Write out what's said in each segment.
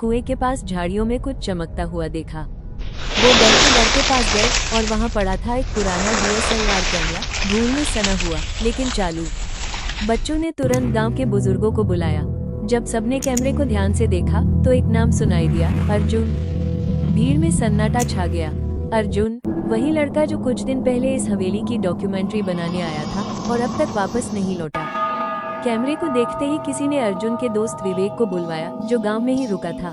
कुएं के पास झाड़ियों में कुछ चमकता हुआ देखा। वो डरते डरते पास गए और वहां पड़ा था एक पुराना DSLR कैमरा, धूल में सना हुआ लेकिन चालू। बच्चों ने तुरंत गांव के बुजुर्गों को बुलाया। जब सबने कैमरे को ध्यान से देखा तो एक नाम सुनाई दिया, अर्जुन। भीड़ में सन्नाटा छा गया। अर्जुन, वही लड़का जो कुछ दिन पहले इस हवेली की डॉक्यूमेंट्री बनाने आया था और अब तक वापस नहीं लौटा। कैमरे को देखते ही किसी ने अर्जुन के दोस्त विवेक को बुलवाया, जो गांव में ही रुका था।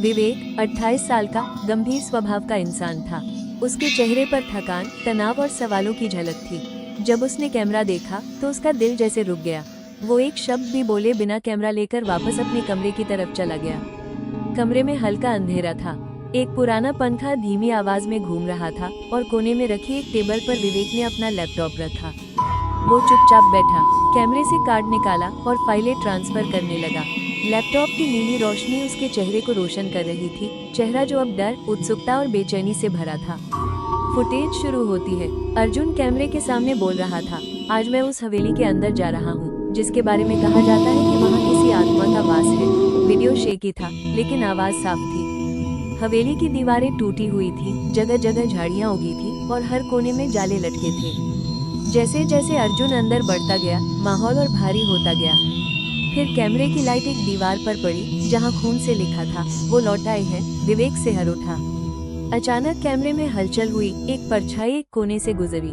विवेक 28 साल का गंभीर स्वभाव का इंसान था। उसके चेहरे पर थकान, तनाव और सवालों की झलक थी। जब उसने कैमरा देखा तो उसका दिल जैसे रुक गया। वो एक शब्द भी बोले बिना कैमरा लेकर वापस अपने कमरे की तरफ चला गया। कमरे में हल्का अंधेरा था। एक पुराना पंखा धीमी आवाज में घूम रहा था और कोने में रखी एक टेबल पर विवेक ने अपना लैपटॉप रखा। वो चुपचाप बैठा, कैमरे से कार्ड निकाला और फाइलें ट्रांसफर करने लगा। लैपटॉप की नीली रोशनी उसके चेहरे को रोशन कर रही थी, चेहरा जो अब डर, उत्सुकता और बेचैनी से भरा था। फुटेज शुरू होती है। अर्जुन कैमरे के सामने बोल रहा था, आज मैं उस हवेली के अंदर जा रहा हूँ, जिसके बारे में कहा जाता है कि वहाँ किसी आत्मा का वास है। वीडियो शेकी था, लेकिन आवाज साफ थी। हवेली की दीवारें टूटी हुई थी, जगह जगह झाड़ियाँ उगी थी और हर कोने में जाले लटके थे। जैसे जैसे अर्जुन अंदर बढ़ता गया, माहौल और भारी होता गया। फिर कैमरे की लाइट एक दीवार पर पड़ी, जहाँ खून से लिखा था, वो लौट आए हैं। विवेक सिहर उठा। अचानक कैमरे में हलचल हुई, एक परछाई एक कोने से गुजरी।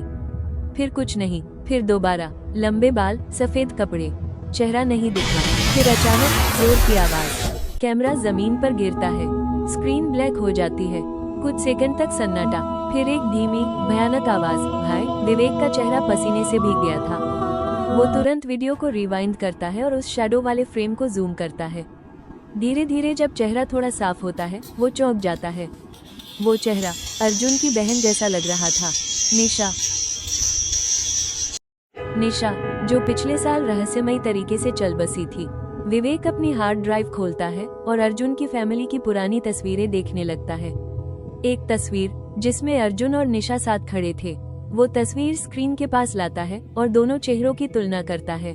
फिर कुछ नहीं, फिर दोबारा। लंबे बाल, सफेद कपड़े, चेहरा नहीं दिखा। फिर अचानक जोर की आवाज। कैमरा जमीन पर गिरता है, स्क्रीन ब्लैक हो जाती है। कुछ सेकंड तक सन्नाटा, फिर एक धीमी भयानक आवाज, भाई। विवेक का चेहरा पसीने से भीग गया था। वो तुरंत वीडियो को रिवाइंड करता है और उस शैडो वाले फ्रेम को जूम करता है। धीरे धीरे जब चेहरा थोड़ा साफ होता है, वो चौंक जाता है। वो चेहरा अर्जुन की बहन जैसा लग रहा था, निशा। निशा, जो पिछले साल रहस्यमयी तरीके से चल बसी थी। विवेक अपनी हार्ड ड्राइव खोलता है और अर्जुन की फैमिली की पुरानी तस्वीरें देखने लगता है। एक तस्वीर जिसमें अर्जुन और निशा साथ खड़े थे। वो तस्वीर स्क्रीन के पास लाता है और दोनों चेहरों की तुलना करता है।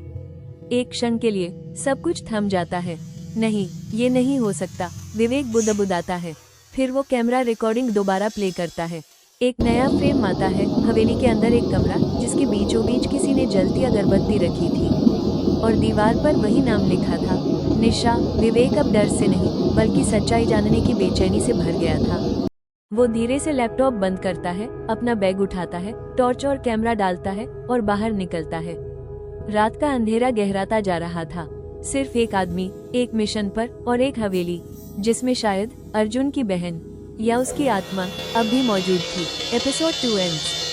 एक क्षण के लिए सब कुछ थम जाता है। नहीं, ये नहीं हो सकता, विवेक बुदबुदाता है। फिर वो कैमरा रिकॉर्डिंग दोबारा प्ले करता है। एक नया फ्रेम आता है। हवेली के अंदर एक कमरा, जिसके बीचों बीच किसी ने जलती अगरबत्ती रखी थी और दीवार पर वही नाम लिखा था, निशा। विवेक अब डर से नहीं, बल्कि सच्चाई जानने की बेचैनी से भर गया था। वो धीरे से लैपटॉप बंद करता है, अपना बैग उठाता है, टॉर्च और कैमरा डालता है और बाहर निकलता है। रात का अंधेरा गहराता जा रहा था। सिर्फ एक आदमी, एक मिशन पर और एक हवेली, जिसमें शायद अर्जुन की बहन या उसकी आत्मा अब भी मौजूद थी। Episode 2 ends.